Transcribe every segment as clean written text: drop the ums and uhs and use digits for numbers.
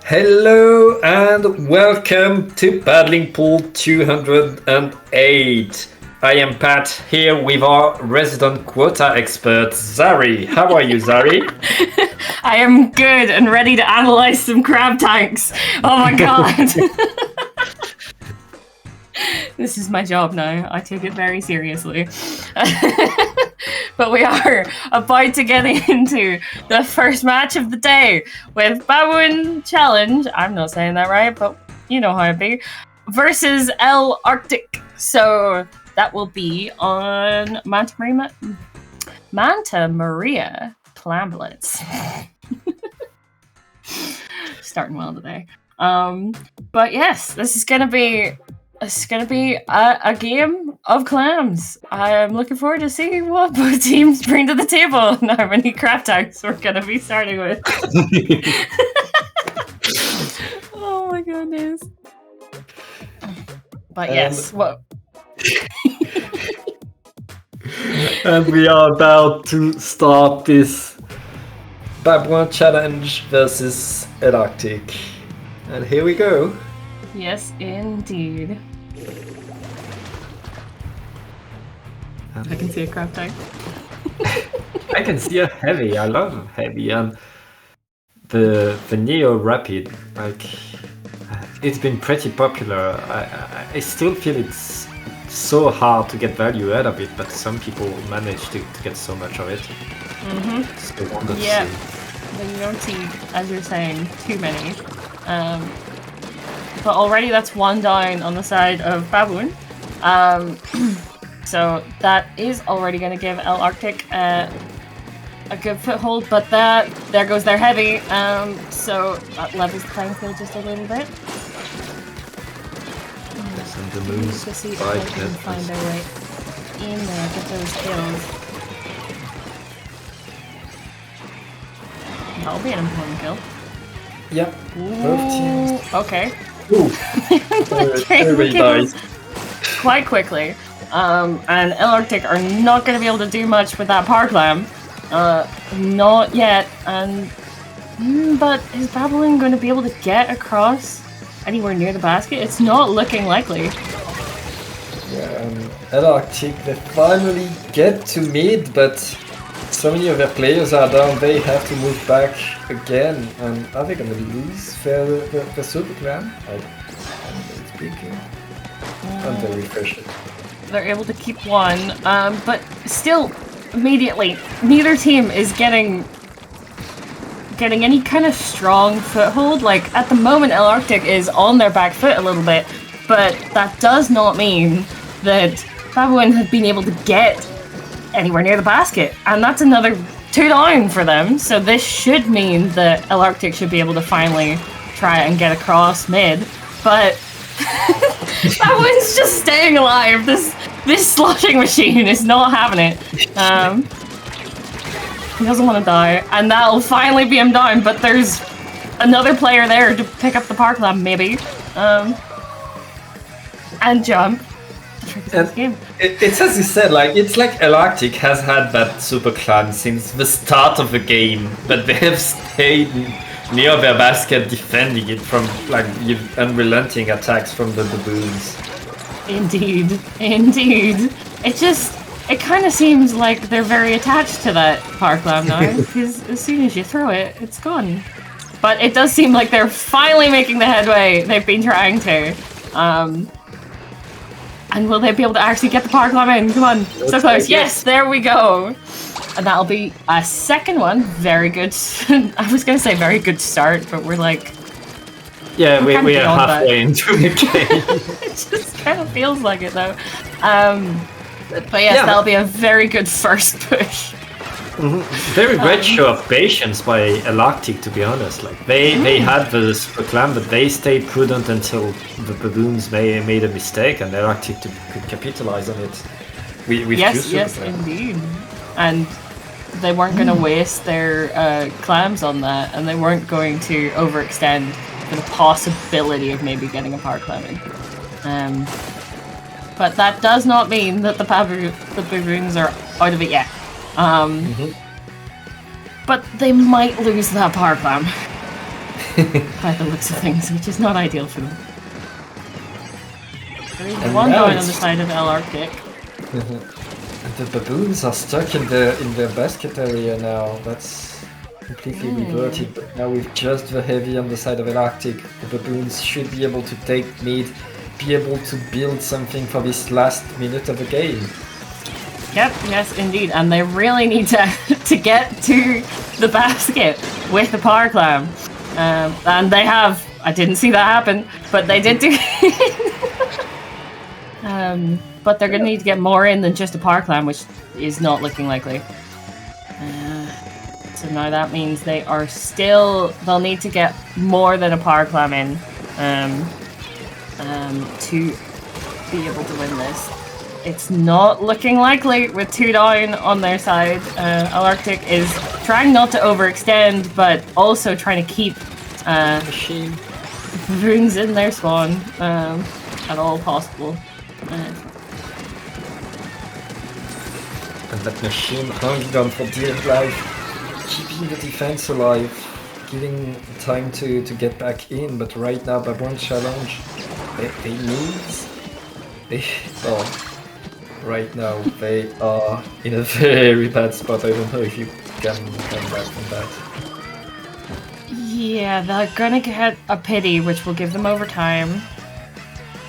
Hello and welcome to Paddling Pool 208. I am Pat here with our resident quota expert, Zari. How are you, Zari? I am good and ready to analyze some crab tanks. Oh my god. This is my job now. I take it very seriously. But we are about to get into the first match of the day with Babouin Challenge. I'm not saying that right, but you know how it be. Versus El Arctic. So that will be on Manta Maria Plamblets. Starting well today. But yes, this is gonna be a game of clams. I'm looking forward to seeing what both teams bring to the table and how many crab tanks we're gonna be starting with. Oh my goodness. But yes, what? And we are about to start this Babouin Challenge versus El Arctic. And here we go. Yes, indeed. I can see a crab tank. I can see a heavy. I love heavy, and the Neo Rapid. Like, it's been pretty popular. I still feel it's so hard to get value out of it, but some people manage to get so much of it. So wonderful. Yeah, but you don't see, as you're saying, too many. But already that's one down on the side of Babouin. So that is already going to give El Arctic a good foothold, but there goes their heavy. So that levels the playing field just a little bit. And the moves to see if they can find their way in there, get those kills. That'll be an important kill. Yep. Both teams. Okay. Ooh. Everybody dies. Quite quickly. And El Arctic are not going to be able to do much with that power clam. Not yet. And but is Babouin going to be able to get across anywhere near the basket? It's not looking likely. Yeah, El Arctic, they finally get to mid, but so many of their players are down, they have to move back again. And are they going to lose the Super Clan? I'm speaking. And they refresh it. They're able to keep one, but still, immediately, neither team is getting any kind of strong foothold. Like, at the moment, El Arctic is on their back foot a little bit, but that does not mean that Babouin has been able to get anywhere near the basket, and that's another 2 down for them. So this should mean that El Arctic should be able to finally try and get across mid, but Babouin's just staying alive. This sloshing machine is not having it. He doesn't want to die, and that'll finally be him down. But there's another player there to pick up the power clam, maybe, and jump. And it's as you said, like it's like El Arctic has had that super clan since the start of the game, but they have stayed near their basket defending it from like unrelenting attacks from the baboons. Indeed. It kind of seems like they're very attached to that power clam now, because as soon as you throw it, it's gone. But it does seem like they're finally making the headway they've been trying to. And will they be able to actually get the power clam in? Come on, so close. Yes, there we go. And that'll be a second one. Very good. I was going to say very good start, but we're like... Yeah, we are halfway into the game. It just kind of feels like it, though. But yes, that'll be a very good first push. Very great show of patience by El Arctic, to be honest. Like they had the super clan, but they stayed prudent until the baboons made a mistake, and El Arctic could capitalize on it. Yes, indeed. And they weren't going to waste their clams on that, and they weren't going to overextend for the possibility of maybe getting a power clam in. But that does not mean that the baboons are out of it yet. But they might lose that power clam. by the looks of things, which is not ideal for them. There is And one now going on the it's- side of El Arctic. And the baboons are stuck in their basket area now. That's completely reverted. But now with just the heavy on the side of Arctic, the baboons should be able to take mid, be able to build something for this last minute of the game. Yep, yes, indeed, and they really need to to get to the basket with the power clam, and they have. I didn't see that happen, but they did do. But they're gonna need to get more in than just a power clam, which is not looking likely. So now that means they are still. They'll need to get more than a power clam in, to be able to win this. It's not looking likely with 2 down on their side. Arctic is trying not to overextend, but also trying to keep Machine. runes in their spawn at all possible. And that machine hanging on for dear life, keeping the defense alive, giving time to get back in. But right now, Babouin challenge, they lose. Right now they are in a very bad spot. I don't know if you can come back from that. Yeah, they're gonna get a pity, which will give them overtime.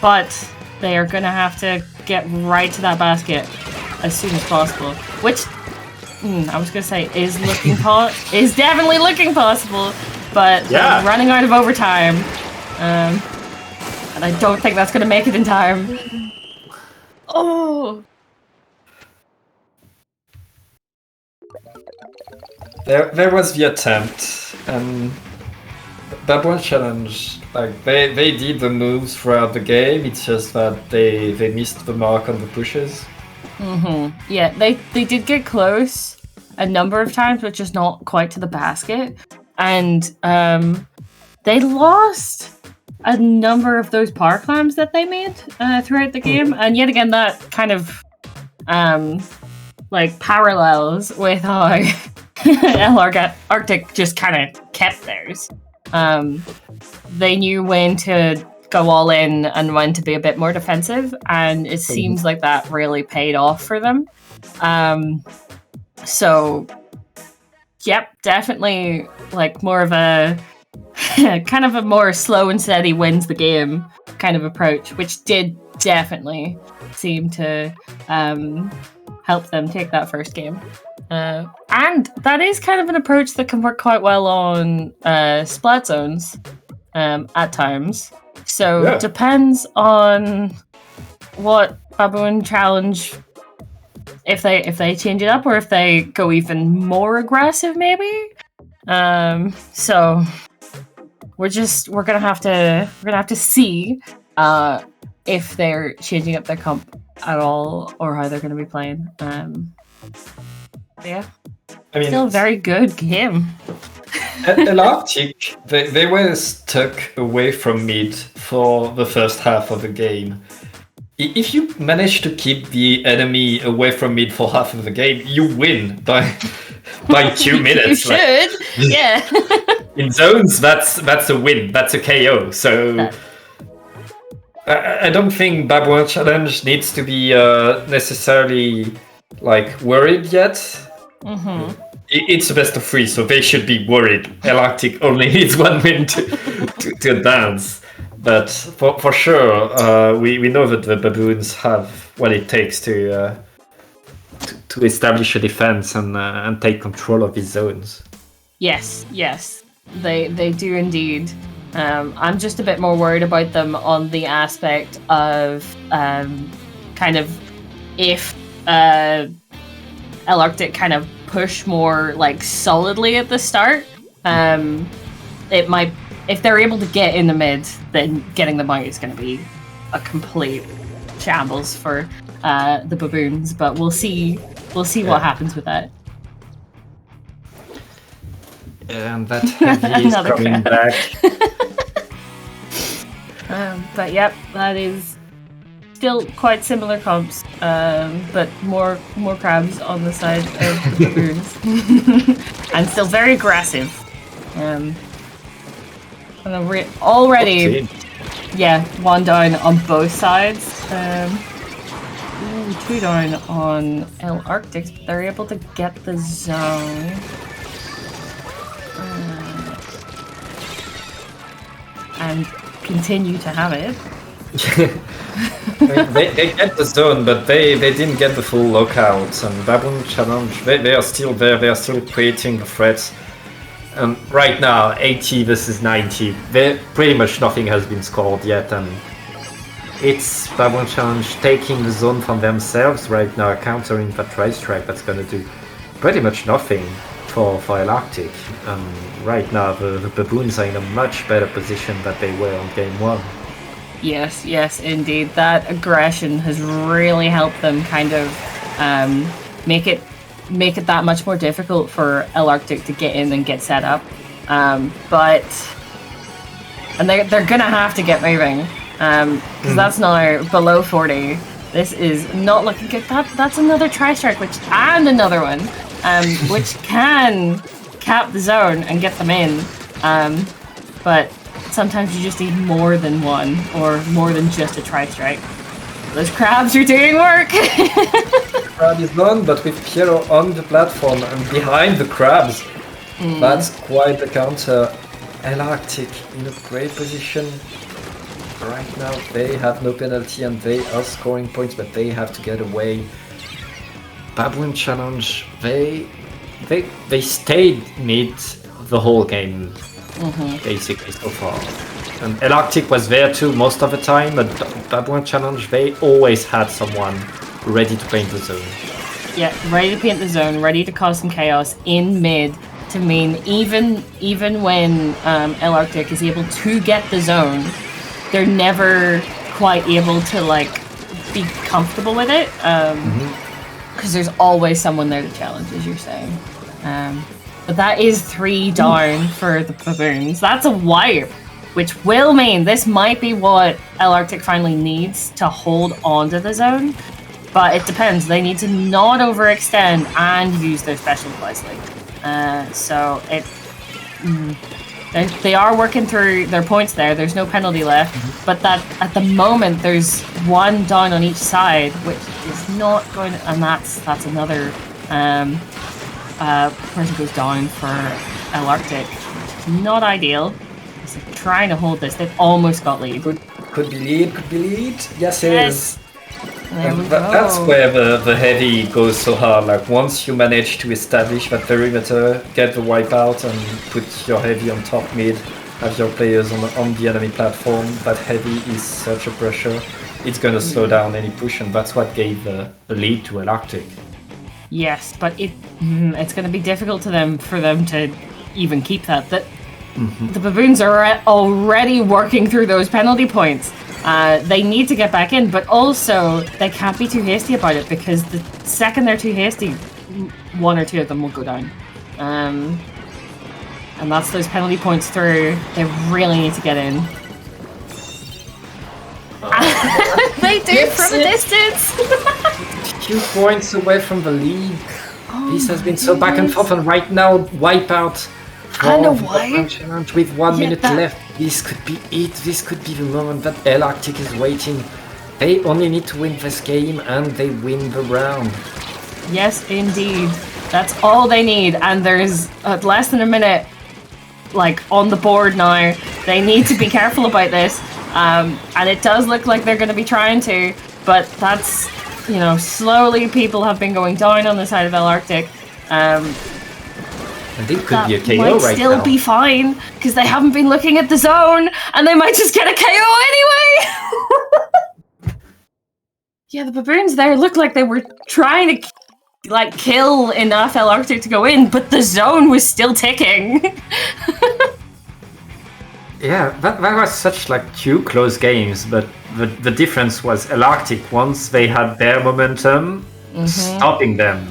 But they are gonna have to get right to that basket as soon as possible. Which, I was gonna say, is definitely looking possible, but Yeah. running out of overtime. And I don't think that's gonna make it in time. Oh! There was the attempt, and Babouin challenge, like they did the moves throughout the game. It's just that they missed the mark on the pushes. Yeah, they did get close a number of times, but just not quite to the basket. And they lost a number of those power clams that they made throughout the game. And yet again, that kind of like parallels with how Arctic just kind of kept theirs. They knew when to go all in and when to be a bit more defensive, and it seems like that really paid off for them. So, yep, definitely like more of a kind of a more slow and steady wins the game kind of approach, which did definitely seem to help them take that first game. And that is kind of an approach that can work quite well on splat zones at times. So Yeah. depends on what Babouin challenge, if they change it up or if they go even more aggressive, maybe. So we're gonna have to see if they're changing up their comp at all or how they're gonna be playing. Yeah. I mean, Still a very good game. Arctic, they were stuck away from mid for the first half of the game. If you manage to keep the enemy away from mid for half of the game, you win by 2 minutes. You should, yeah. In zones, that's a win. That's a KO. So I don't think Babouin challenge needs to be necessarily like worried yet. It's the best of 3, so they should be worried. Arctic only needs 1 win to advance. But for sure, we know that the Baboons have what it takes to establish a defense and take control of these zones. Yes, they do indeed. I'm just a bit more worried about them on the aspect of kind of if Arctic kind of push more like solidly at the start. It might, if they're able to get in the mid, then getting them out is going to be a complete shambles for the Baboons. But we'll see what happens with that. And that heavy is coming back. But yep, that is still quite similar comps, but more crabs on the side of the Baboons, and still very aggressive. And already, Team. yeah, 1 down on both sides. 2 down on El Arctic. They're able to get the zone. And continue to have it. They get the zone, but they didn't get the full lockout. And Babouin Challenge, they are still there. They are still creating the threats. Right now, 80 versus 90. Pretty much nothing has been scored yet, and it's Babouin Challenge taking the zone from themselves right now, countering that racetrack. That's going to do pretty much nothing for El Arctic. Right now, the Baboons are in a much better position than they were on game 1. Yes, indeed. That aggression has really helped them kind of make it that much more difficult for El Arctic to get in and get set up. And they're gonna have to get moving because that's now below 40. This is not looking good. That's another tri-strike, and another one, which can cap the zone and get them in. But sometimes you just need more than one, or more than just a tri-strike. Those crabs are doing work! Crab is done, but with Piero on the platform and behind the crabs, that's quite the counter. El Arctic in a great position. Right now they have no penalty and they are scoring points, but they have to get away. Babouin Challenge, they stayed mid the whole game, basically so far. And El Arctic was there too most of the time, but Babouin Challenge, they always had someone ready to paint the zone. Yeah, ready to paint the zone, ready to cause some chaos in mid to mean even when El Arctic is able to get the zone, they're never quite able to be comfortable with it. Because there's always someone there to challenge, as you're saying. But that is 3 down for the Baboons. That's a wipe, which will mean this might be what El Arctic finally needs to hold on to the zone. But it depends. They need to not overextend and use their specials wisely. So they are working through their points there. There's no penalty left. But that at the moment there's 1 down on each side, which is not going to, and that's another person goes down for El Arctic, which is not ideal. They're trying to hold this. They've almost got lead. Could be lead. Yes, it is. That's where the heavy goes so hard. Once you manage to establish that perimeter, get the wipeout and put your heavy on top mid, have your players on the enemy platform, that heavy is such a pressure. It's going to slow down any push, and that's what gave the lead to El Arctic. Yes, but it's going to be difficult for them to even keep that. The Baboons are already working through those penalty points. They need to get back in, but also they can't be too hasty about it, because the second they're too hasty, 1 or 2 of them will go down. And that's those penalty points through. They really need to get in. They do from a distance! Few points away from the lead. This has been so back and forth, and right now, wipeout. And a wipe? Challenge with 1 minute left. This could be it. This could be the moment that El Arctic is waiting. They only need to win this game and they win the round. Yes, indeed. That's all they need. And there's less than a minute on the board now. They need to be careful about this. And it does look like they're going to be trying to. But that's, slowly people have been going down on the side of El Arctic. And it could be a KO right now. Might still be fine, because they haven't been looking at the zone, and they might just get a KO anyway! Yeah, the Baboons there looked like they were trying to, kill enough El Arctic to go in, but the zone was still ticking. Yeah, that was such 2 close games, but the difference was El Arctic, once they had their momentum, stopping them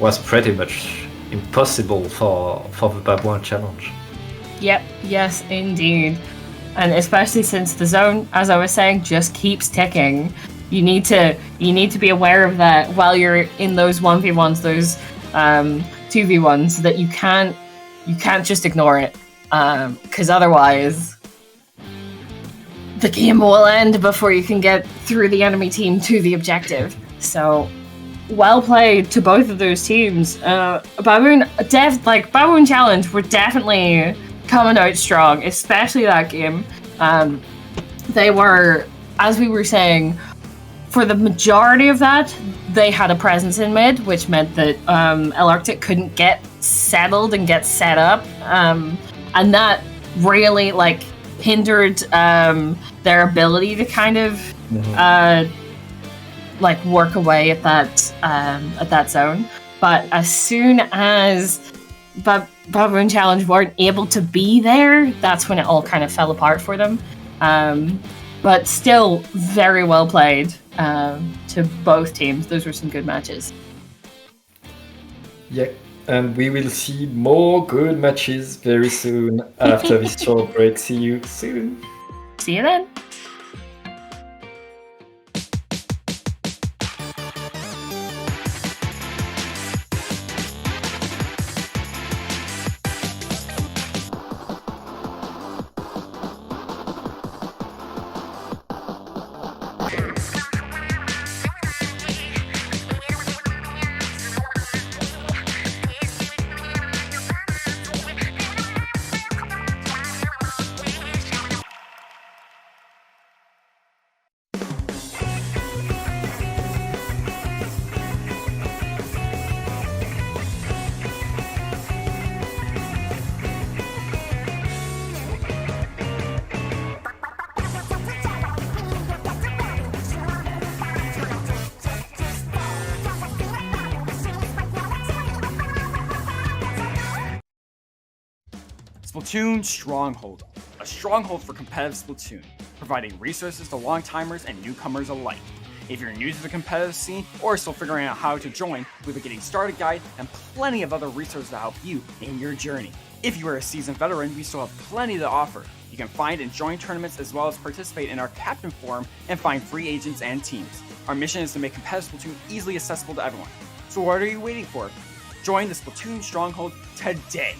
was pretty much impossible for the Babouin Challenge. Yep, yes, indeed. And especially since the zone, as I was saying, just keeps ticking. You need to be aware of that while you're in those 1v1s, those 2v1s, so that you can't just ignore it. Because otherwise, the game will end before you can get through the enemy team to the objective. So, well played to both of those teams. Babouin Challenge were definitely coming out strong, especially that game. They were, as we were saying, for the majority of that, they had a presence in mid, which meant that El Arctic couldn't get settled and get set up, and that really hindered their ability to kind of work away at that zone. But as soon as Babouin Challenge weren't able to be there, that's when it all kind of fell apart for them. But still very well played to both teams. Those were some good matches. Yeah, and we will see more good matches very soon after this short break. See you soon. See you then. Splatoon Stronghold, a stronghold for competitive Splatoon, providing resources to long-timers and newcomers alike. If you're new to the competitive scene or still figuring out how to join, we have a getting started guide and plenty of other resources to help you in your journey. If you are a seasoned veteran, we still have plenty to offer. You can find and join tournaments as well as participate in our Captain Forum and find free agents and teams. Our mission is to make competitive Splatoon easily accessible to everyone. So what are you waiting for? Join the Splatoon Stronghold today!